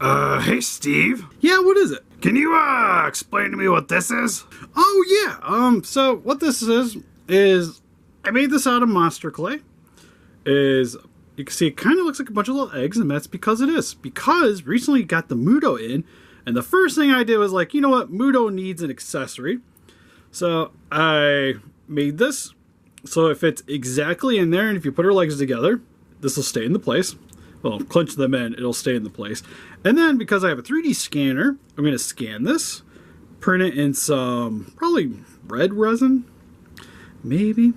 Hey Steve. Yeah, what is it? Can you, explain to me what this is? Oh, yeah. So what this is I made this out of monster clay. You can see it kind of looks like a bunch of little eggs, and that's because it is. Because recently got the M.u.t.o in, and the first thing I did was like, you know what? M.u.t.o needs an accessory. So I made this so it fits exactly in there, and if you put her legs together, this will stay in the place. Well, clench them in, it'll stay in the place. And then because I have a 3D scanner, I'm going to scan this, print it in some probably red resin, maybe.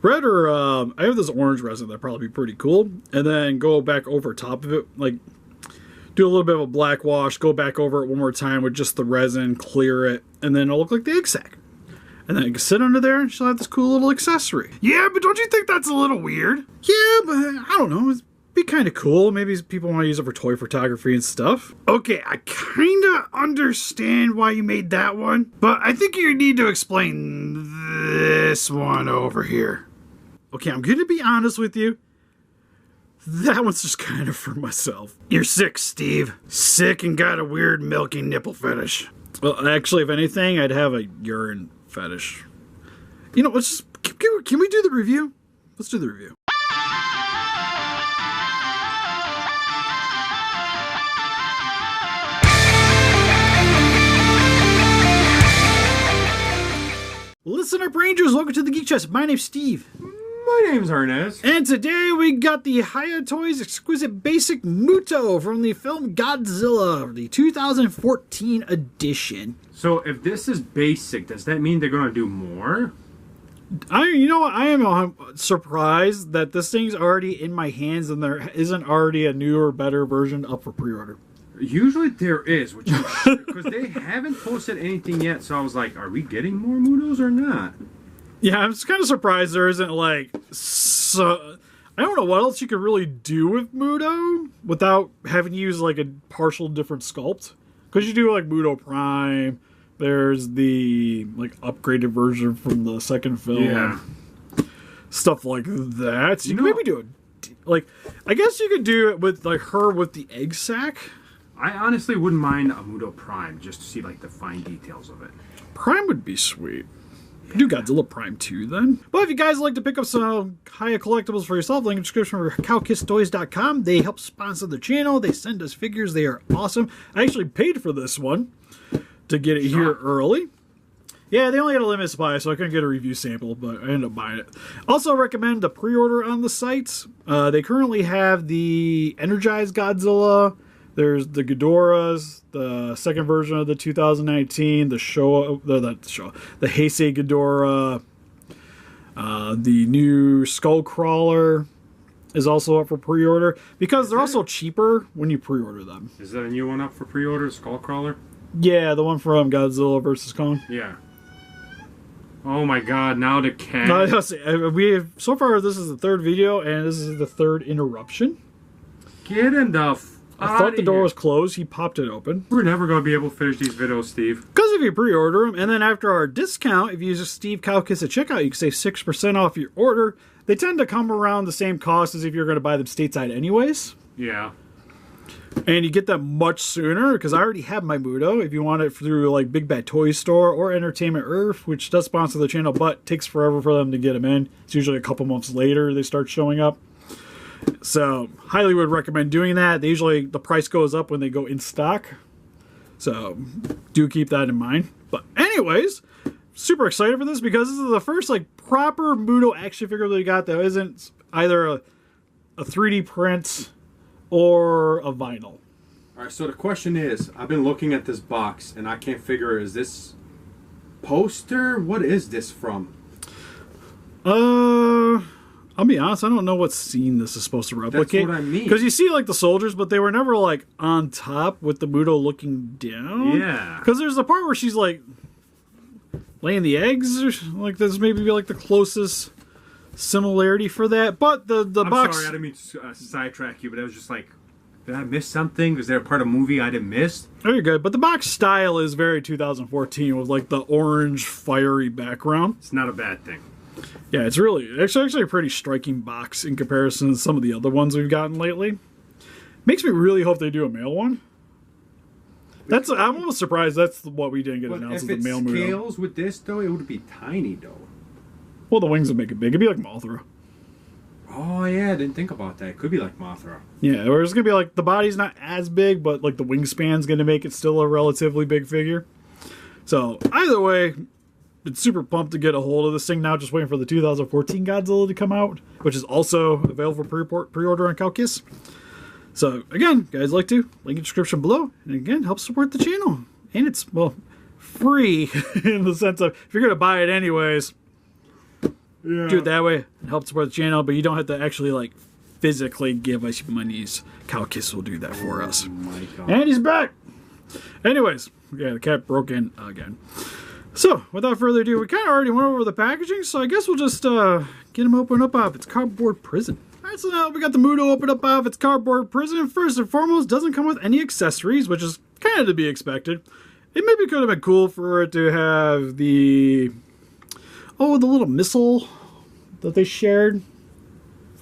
Red or I have this orange resin that'd probably be pretty cool. And then go back over top of it, like do a little bit of a black wash, go back over it one more time with just the resin, clear it, and then it'll look like the egg sack. And then it can sit under there and she'll have this cool little accessory. Yeah, but don't you think that's a little weird? Yeah, but I don't know. It'd be kind of cool. Maybe people want to use it for toy photography and stuff. Okay, I kind of understand why you made that one, but I think you need to explain this one over here. Okay, I'm going to be honest with you. That one's just kind of for myself. You're sick, Steve. Sick and got a weird milky nipple fetish. Well, actually, if anything, I'd have a urine fetish. You know, let's just... Can we do the review? Let's do the review. Listen up, Rangers. Welcome to the Geek Chest. My name's Steve. My name's Ernest. And today we got the HIYA Toys Exquisite Basic M.u.t.o from the film Godzilla, the 2014 edition. So if this is basic, does that mean they're going to do more? You know what? I am surprised that this thing's already in my hands and there isn't already a newer, better version up for pre-order. Usually there is, which I'm sure, because they haven't posted anything yet. So I was like, are we getting more M.u.t.os or not? Yeah, I'm just kind of surprised there isn't like so. I don't know what else you could really do with M.u.t.o without having to use like a partial different sculpt. Because you do like M.u.t.o Prime. There's the like upgraded version from the second film. Yeah. Stuff like that. So you can maybe do it. Like, I guess you could do it with like her with the egg sack. I honestly wouldn't mind a M.u.t.o Prime just to see like the fine details of it. Prime would be sweet. Do Godzilla Prime 2 then. But if you guys like to pick up some HIYA collectibles for yourself, link in the description for cowkisstoys.com. They help sponsor the channel. They send us figures. They are awesome. I actually paid for this one to get it here early. Yeah, they only had a limited supply, so I couldn't get a review sample, but I ended up buying it. Also recommend the pre-order on the sites. They currently have the Energized Godzilla. There's the Ghidorahs, the second version of the 2019, the Heisei Ghidorah, the new Skullcrawler is also up for pre-order because they're also cheaper when you pre-order them. Is that a new one up for pre-order, Skullcrawler? Yeah, the one from Godzilla vs. Kong. Yeah. Oh my God! Now the cat. So far, this is the third video, and this is the third interruption. Get in the. I thought the door was closed. He popped it open. We're never going to be able to finish these videos, Steve. Because if you pre-order them, and then after our discount, if you use a Steve Cowkiss at checkout, you can save 6% off your order. They tend to come around the same cost as if you're going to buy them stateside anyways. Yeah. And you get them much sooner, because I already have my M.u.t.o. If you want it through like Big Bad Toy Store or Entertainment Earth, which does sponsor the channel, but takes forever for them to get them in. It's usually a couple months later they start showing up. So, highly would recommend doing that. They usually, the price goes up when they go in stock. So, do keep that in mind. But anyways, super excited for this because this is the first like proper M.u.t.o action figure that we got that isn't either a 3D print or a vinyl. Alright, so the question is, I've been looking at this box and I can't figure, is this poster? What is this from? I'll be honest, I don't know what scene this is supposed to replicate. That's what I mean. Because you see, like, the soldiers, but they were never, like, on top with the M.u.t.o looking down. Yeah. Because there's the part where she's, like, laying the eggs. Or, like, this maybe be, like, the closest similarity for that. But the box... I'm sorry, I didn't mean to sidetrack you, but I was just like, did I miss something? Was there a part of a movie I didn't miss? Oh, you're good. But the box style is very 2014 with, like, the orange, fiery background. It's not a bad thing. Yeah, it's really actually a pretty striking box in comparison to some of the other ones we've gotten lately. Makes me really hope they do a male one. I'm almost surprised that's what we didn't get announced as the male Muto. If it scales with this, though, it would be tiny, though. Well, the wings would make it big. It'd be like Mothra. Oh, yeah, I didn't think about that. It could be like Mothra. Yeah, or it's going to be like the body's not as big, but like the wingspan's going to make it still a relatively big figure. So, either way, it's super pumped to get a hold of this thing now. Just waiting for the 2014 Godzilla to come out, which is also available for pre-order on Calcus. So, again, guys like to, link in the description below. And again, help support the channel. And it's, well, free in the sense of, if you're going to buy it anyways, do it that way and help support the channel. But you don't have to actually, like, physically give us monies. Calcus will do that for us. My God. And he's back! Anyways, yeah, the cat broke in again. So, without further ado, we kind of already went over the packaging, so I guess we'll just get him open up out of its cardboard prison. Alright, so now we got the M.u.t.o open up out of its cardboard prison. And first and foremost, doesn't come with any accessories, which is kind of to be expected. It maybe could have been cool for it to have the little missile that they shared.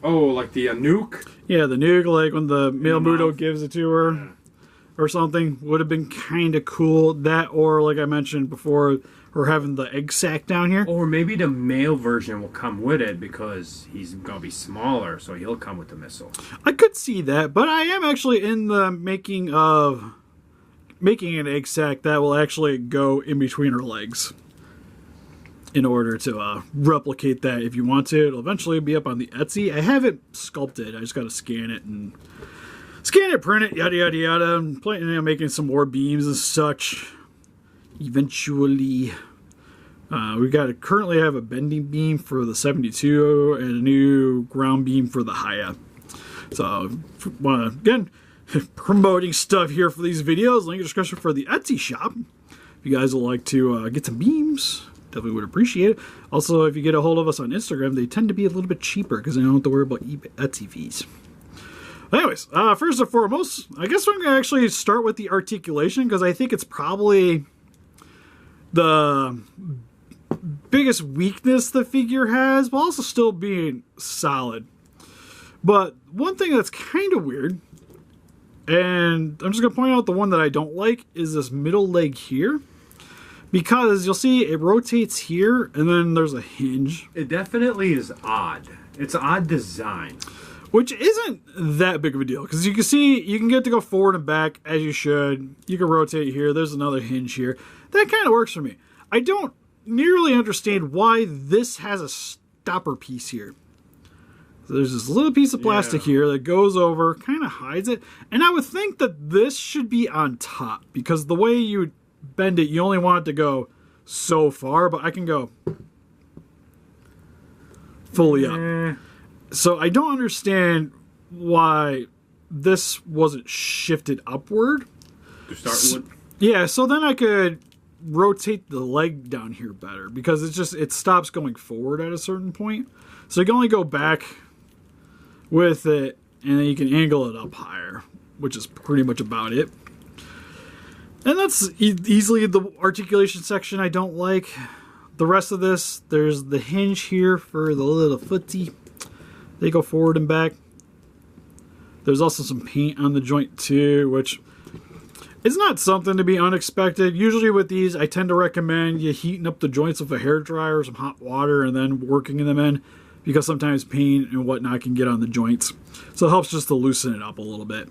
Oh, like the nuke? Yeah, the nuke, like when the male M.u.t.o gives it to her. Yeah. Or something. Would have been kind of cool. That, or like I mentioned before, her having the egg sac down here. Or maybe the male version will come with it because he's going to be smaller, so he'll come with the missile. I could see that, but I am actually in the making an egg sac that will actually go in between her legs. In order to replicate that if you want to. It'll eventually be up on the Etsy. I haven't sculpted. I just got to scan it, print it, yada, yada, yada. I'm planning on making some more beams and such. Eventually. We currently have a bending beam for the 72 and a new ground beam for the HIYA. So, again, promoting stuff here for these videos. Link in the description for the Etsy shop. If you guys would like to get some beams, definitely would appreciate it. Also, if you get a hold of us on Instagram, they tend to be a little bit cheaper because they don't have to worry about Etsy fees. Anyways, first and foremost, I guess I'm going to actually start with the articulation because I think it's probably the biggest weakness the figure has, while also still being solid. But one thing that's kind of weird, and I'm just going to point out the one that I don't like, is this middle leg here. Because you'll see it rotates here, and then there's a hinge. It definitely is odd. It's an odd design. Which isn't that big of a deal. Because you can see, you can get to go forward and back as you should. You can rotate here. There's another hinge here. That kind of works for me. I don't nearly understand why this has a stopper piece here. So there's this little piece of plastic here that goes over, kind of hides it. And I would think that this should be on top. Because the way you bend it, you only want it to go so far. But I can go fully up. So I don't understand why this wasn't shifted upward. To start with? Yeah, so then I could rotate the leg down here better because it stops going forward at a certain point. So you can only go back with it and then you can angle it up higher, which is pretty much about it. And that's easily the articulation section I don't like. The rest of this, there's the hinge here for the little footsie. They go forward and back. There's also some paint on the joint too, which is not something to be unexpected. Usually with these, I tend to recommend you heating up the joints with a hairdryer or some hot water and then working them in, because sometimes paint and whatnot can get on the joints. So it helps just to loosen it up a little bit.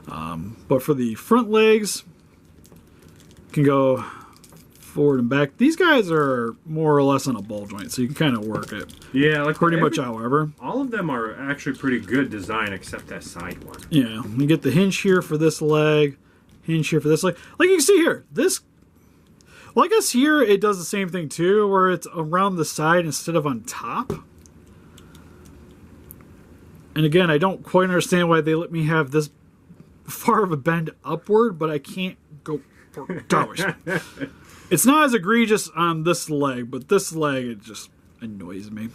But for the front legs, you can go forward and back. These guys are more or less on a ball joint, so you can kind of work it. Yeah, like pretty much however. All of them are actually pretty good design except that side one. Yeah, you get the hinge here for this leg, hinge here for this leg. Like you can see here, this, well I guess here it does the same thing too, where it's around the side instead of on top. And again, I don't quite understand why they let me have this far of a bend upward, but I can't go downwards. It's not as egregious on this leg, but this leg, it just annoys me.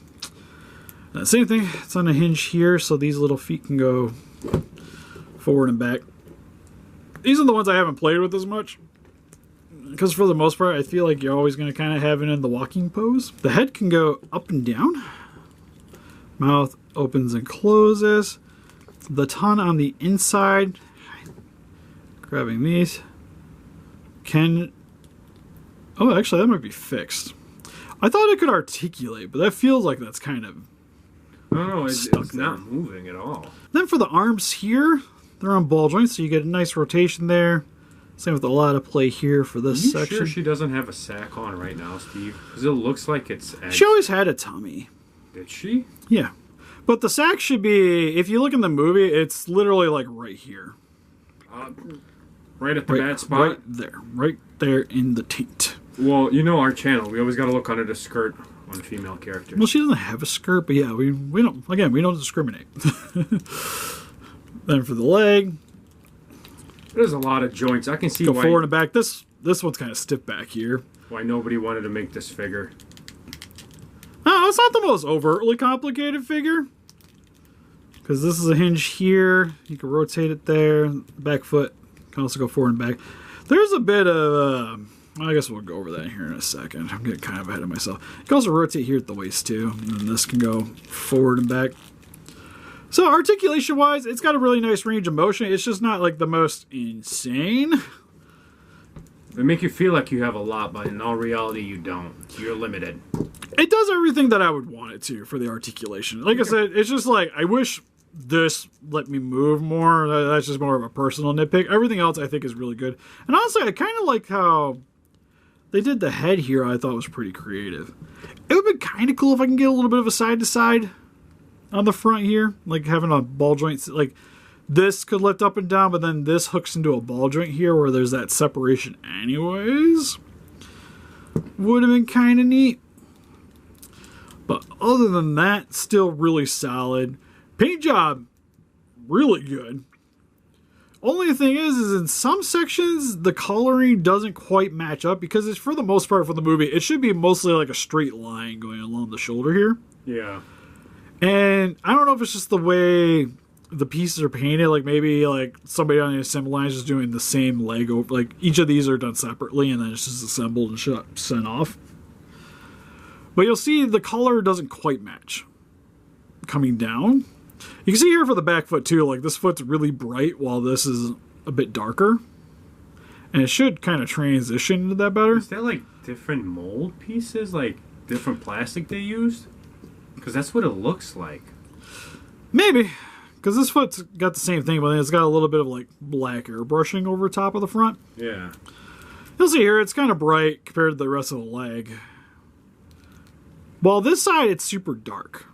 Same thing, it's on a hinge here, so these little feet can go forward and back. These are the ones I haven't played with as much, because for the most part, I feel like you're always going to kind of have it in the walking pose. The head can go up and down. Mouth opens and closes. the ton on the inside. Grabbing these. Oh, actually, that might be fixed. I thought it could articulate, but that feels like that's kind of... No, it's not moving at all. Then for the arms here, they're on ball joints, so you get a nice rotation there. Same with a lot of play here for this section. Sure she doesn't have a sack on right now, Steve? Because it looks like it's... She always had a tummy. Did she? Yeah. But the sack should be, if you look in the movie, it's literally like right here. Right at the bad spot? Right there in the taint. Well, you know our channel. We always got to look under the skirt on female characters. Well, she doesn't have a skirt, but yeah, we don't, again, we don't discriminate. Then for the leg. There's a lot of joints. I can see Go why... forward and back. This one's kind of stiff back here. Why nobody wanted to make this figure. Oh, it's not the most overtly complicated figure. Because this is a hinge here. You can rotate it there. Back foot can also go forward and back. There's a bit of... I guess we'll go over that here in a second. I'm getting kind of ahead of myself. You can also rotate here at the waist too. And then this can go forward and back. So articulation-wise, it's got a really nice range of motion. It's just not like the most insane. They make you feel like you have a lot, but in all reality, you don't. You're limited. It does everything that I would want it to for the articulation. Like I said, it's just like, I wish this let me move more. That's just more of a personal nitpick. Everything else I think is really good. And honestly, I kind of like how they did the head here. I thought was pretty creative. It would be kind of cool if I can get a little bit of a side-to-side on the front here. Like having a ball joint. Like this could lift up and down, but then this hooks into a ball joint here where there's that separation anyways. Would have been kind of neat. But other than that, still really solid. Paint job, really good. Only thing is in some sections, the coloring doesn't quite match up because it's, for the most part for the movie, it should be mostly like a straight line going along the shoulder here. Yeah. And I don't know if it's just the way the pieces are painted. Like maybe like somebody on the assembly line is just doing the same leg over. Like each of these are done separately and then it's just assembled and sent off. But you'll see the color doesn't quite match coming down. You can see here for the back foot too, like this foot's really bright while this is a bit darker. And it should kind of transition into that better. Is that like different mold pieces? Like different plastic they used? Because that's what it looks like. Maybe. Because this foot's got the same thing, but then it's got a little bit of like black airbrushing over top of the front. Yeah. You'll see here, it's kind of bright compared to the rest of the leg. While this side, it's super dark.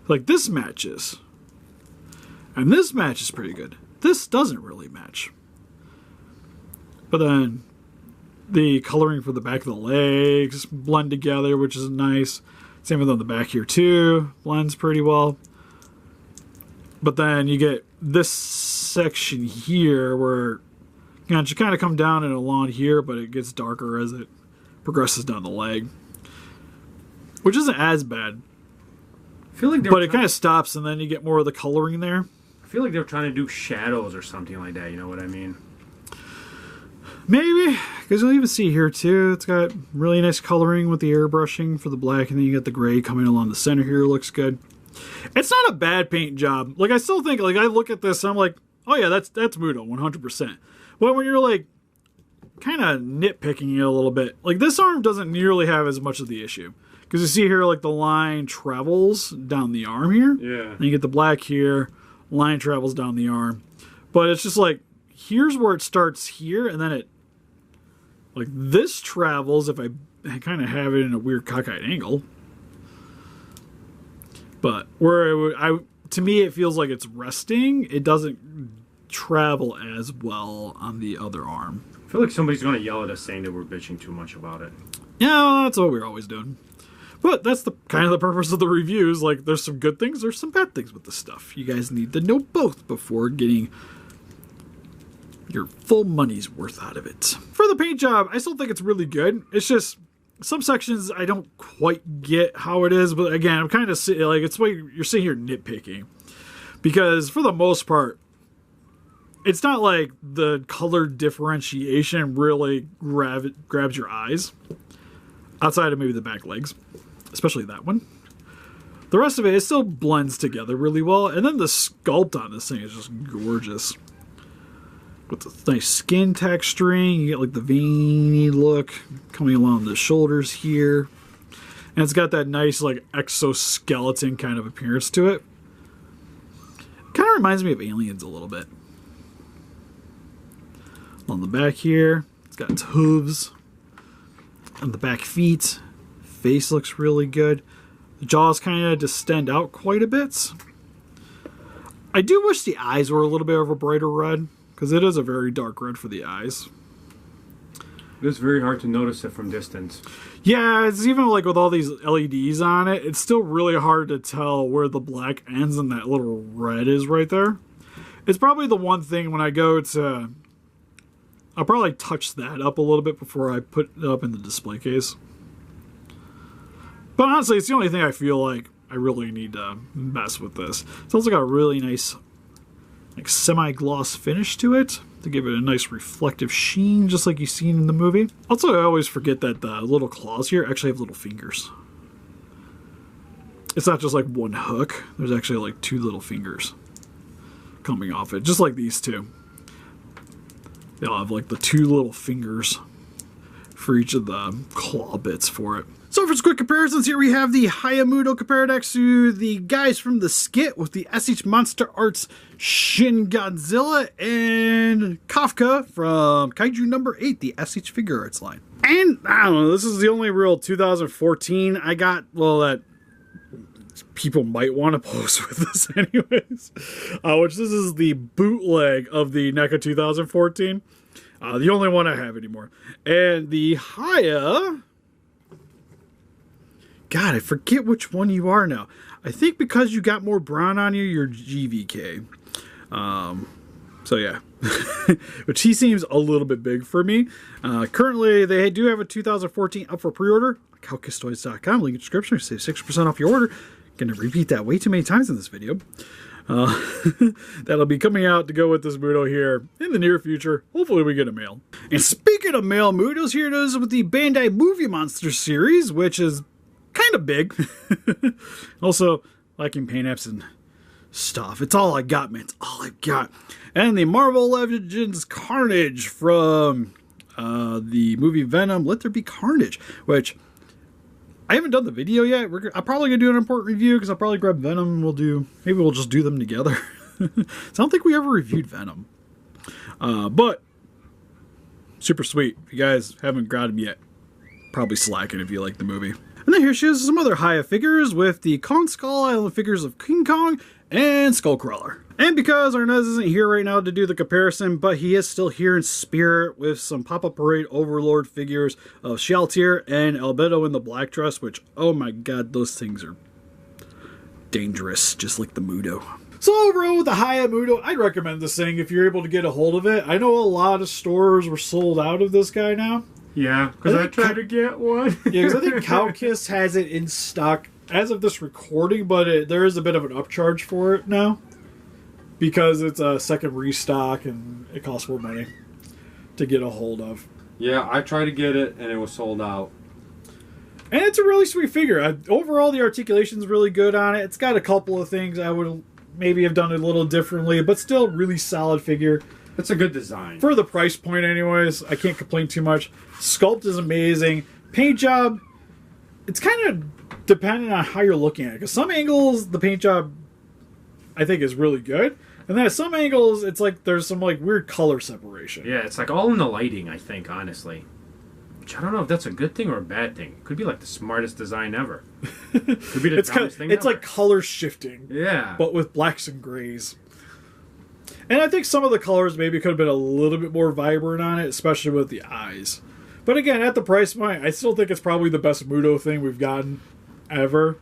Like this matches. And this matches pretty good. This doesn't really match. But then the coloring for the back of the legs blend together, which is nice. Same with on the back here too. Blends pretty well. But then you get this section here where you know, it should kind of come down and along here, but it gets darker as it progresses down the leg. Which isn't as bad. I feel like but it kind of stops and then you get more of the coloring there. I feel like they're trying to do shadows or something like that, you know what I mean? Maybe, because you'll even see here too, it's got really nice coloring with the airbrushing for the black, and then you get the gray coming along the center here, looks good. It's not a bad paint job. Like, I still think, like, I look at this and I'm like, oh yeah, that's M.u.t.o, 100%. But when you're like, kind of nitpicking it a little bit, like this arm doesn't nearly have as much of the issue. Because you see here, like, the line travels down the arm here. Yeah. And you get the black here, line travels down the arm. But it's just like, here's where it starts here, and then it, like, this travels if I kind of have it in a weird cockeyed angle. But where it would, to me, it feels like it's resting. It doesn't travel as well on the other arm. I feel like somebody's going to yell at us saying that we're bitching too much about it. Yeah, that's what we're always doing. But that's the kind of the purpose of the reviews. Like, there's some good things, there's some bad things with this stuff. You guys need to know both before getting your full money's worth out of it. For the paint job, I still think it's really good. It's just some sections I don't quite get how it is. But again, I'm kind of like, it's why you're sitting here nitpicking. Because for the most part, it's not like the color differentiation really grabs your eyes. Outside of maybe the back legs. Especially that one. The rest of it still blends together really well. And then the sculpt on this thing is just gorgeous. With the nice skin texturing, you get like the veiny look coming along the shoulders here. And it's got that nice like exoskeleton kind of appearance to it. Kind of reminds me of Aliens a little bit. On the back here, it's got its hooves. On the back feet, face looks really good. The jaws kind of distend out quite a bit. I do wish the eyes were a little bit of a brighter red, because it is a very dark red for the eyes. It's very hard to notice it from distance. Yeah, it's even like with all these LEDs on it, it's still really hard to tell where the black ends and that little red is right there. It's probably the one thing when I go to... I'll probably touch that up a little bit before I put it up in the display case. But honestly, it's the only thing I feel like I really need to mess with this. It's also got a really nice like semi-gloss finish to it to give it a nice reflective sheen, just like you've seen in the movie. Also, I always forget that the little claws here actually have little fingers. It's not just like one hook. There's actually like two little fingers coming off it, just like these two. They'll have like the two little fingers for each of the claw bits for it. So for some quick comparisons, here we have the HIYA m.u.t.o compared next to the guys from the skit with the SH Monster Arts Shin Godzilla and Kafka from Kaiju number 8, the SH Figure Arts line. And I don't know, this is the only real 2014 I got, well, that people might want to post with this anyways. Which this is the bootleg of the NECA 2014. The only one I have anymore. And the HIYA... God, I forget which one you are now. I think because you got more brown on you, you're GVK. So yeah. Which he seems a little bit big for me. Currently, they do have a 2014 up for pre-order. CalcusToys.com, link in the description. Save 6% off your order. Gonna repeat that way too many times in this video. That'll be coming out to go with this m.u.t.o here in the near future. Hopefully we get a mail. And speaking of mail, m.u.t.os, here it is with the Bandai Movie Monster series, which is kind of big. Also, liking paint apps and stuff. It's all I got, man. It's all I got. And the Marvel Legends Carnage from the movie Venom, Let There Be Carnage, which I haven't done the video yet. I'm probably going to do an important review because I'll probably grab Venom and maybe we'll just do them together. So I don't think we ever reviewed Venom. But super sweet. If you guys haven't grabbed them yet, probably slacking if you like the movie. And then here she is, some other HIYA figures with the Kong Skull Island figures of King Kong and Skullcrawler. And because Arnez isn't here right now to do the comparison, but he is still here in spirit with some Pop-Up Parade Overlord figures of Shaltier and Albedo in the black dress, which, oh my god, those things are dangerous, just like the m.u.t.o. So overall with the HIYA m.u.t.o, I'd recommend this thing if you're able to get a hold of it. I know a lot of stores were sold out of this guy now. Yeah, because I tried to get one. Yeah, because I think Calcus has it in stock as of this recording, but there is a bit of an upcharge for it now. Because it's a second restock and it costs more money to get a hold of. Yeah, I tried to get it and it was sold out. And it's a really sweet figure. Overall, the articulation is really good on it. It's got a couple of things I would maybe have done a little differently, but still really solid figure. It's a good design. For the price point anyways, I can't complain too much. Sculpt is amazing. Paint job, it's kind of dependent on how you're looking at it. Because some angles, the paint job, I think, is really good. And then at some angles, it's like there's some like weird color separation. Yeah, it's like all in the lighting, I think, honestly. Which I don't know if that's a good thing or a bad thing. It could be like the smartest design ever. Could be the dumbest thing It's ever. like color shifting. Yeah. But with blacks and grays. And I think some of the colors maybe could have been a little bit more vibrant on it, especially with the eyes. But again, at the price point, I still think it's probably the best m.u.t.o thing we've gotten ever.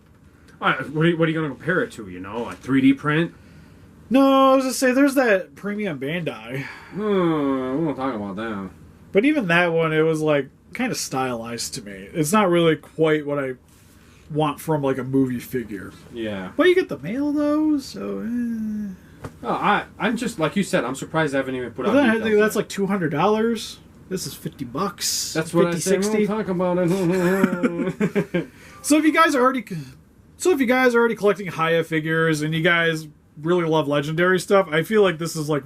What are you going to compare it to, you know? A 3D print? No, I was going to say, there's that premium Bandai. We won't talk about that. But even that one, it was like kind of stylized to me. It's not really quite what I want from like a movie figure. Yeah. But you get the mail though, so Oh, I'm just, like you said, I'm surprised I haven't even put out then I details think that's yet. like $200. This is $50. That's what 50, I said. 60. We won't talk about it. So if you guys are already So if you guys are already collecting HIYA figures and you guys really love legendary stuff, I feel like this is like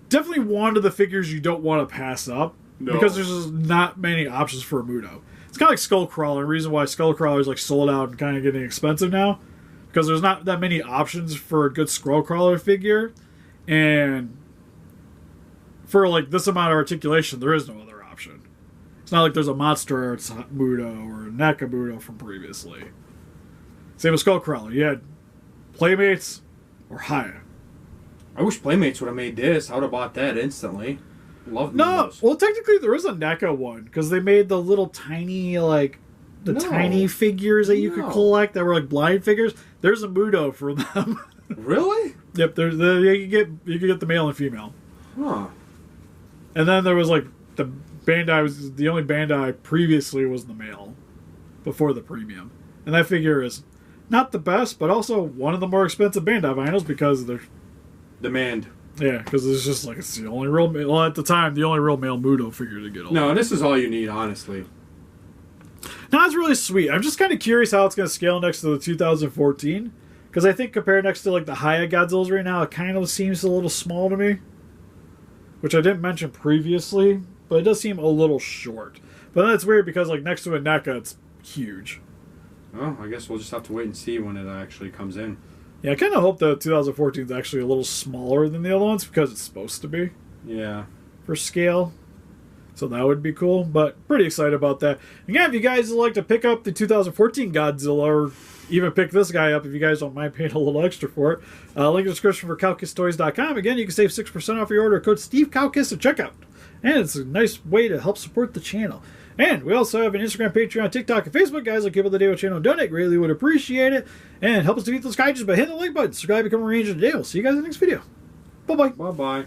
definitely one of the figures you don't want to pass up. No. Because there's just not many options for a M.u.t.o. It's kind of like Skullcrawler. The reason why Skullcrawler is like sold out and kind of getting expensive now, because there's not that many options for a good Skullcrawler figure, and for like this amount of articulation, there is no other option. It's not like there's a Monster Arts M.u.t.o. or a NECA M.u.t.o. from previously. Same with Skullcrawler. You had Playmates or HIYA. I wish Playmates would have made this. I would have bought that instantly. Love No, well, technically there is a NECA one because they made the little tiny, like tiny figures that you could collect that were like blind figures. There's a M.u.t.o. for them. Really? Yep. There's you could get the male and female. Huh. And then there was like the Bandai was the only Bandai previously was the male, before the premium, and that figure is not the best, but also one of the more expensive Bandai vinyls because they're Demand. yeah, because it's just like it's the only real well at the time the only real male M.u.t.o. figure to get. No, this is all you need, honestly. No, it's really sweet. I'm just kind of curious how it's going to scale next to the 2014, because I think compared next to like the HIYA Godzillas right now, it kind of seems a little small to me, which I didn't mention previously, but it does seem a little short. But then it's weird because like next to a NECA, it's huge. Well, I guess we'll just have to wait and see when it actually comes in. Yeah, I kind of hope the 2014 is actually a little smaller than the other ones because it's supposed to be. Yeah. For scale. So that would be cool, but pretty excited about that. Again, if you guys would like to pick up the 2014 Godzilla, or even pick this guy up if you guys don't mind paying a little extra for it, link in the description for CalcusToys.com. Again, you can save 6% off your order. Code SteveCalcus at checkout. And it's a nice way to help support the channel. And we also have an Instagram, Patreon, TikTok, and Facebook. Guys, like Give the Day channel and donate. Greatly would appreciate it. And help us defeat those kaijus by hitting the like button. Subscribe, become a ranger today. We'll see you guys in the next video. Bye-bye. Bye-bye.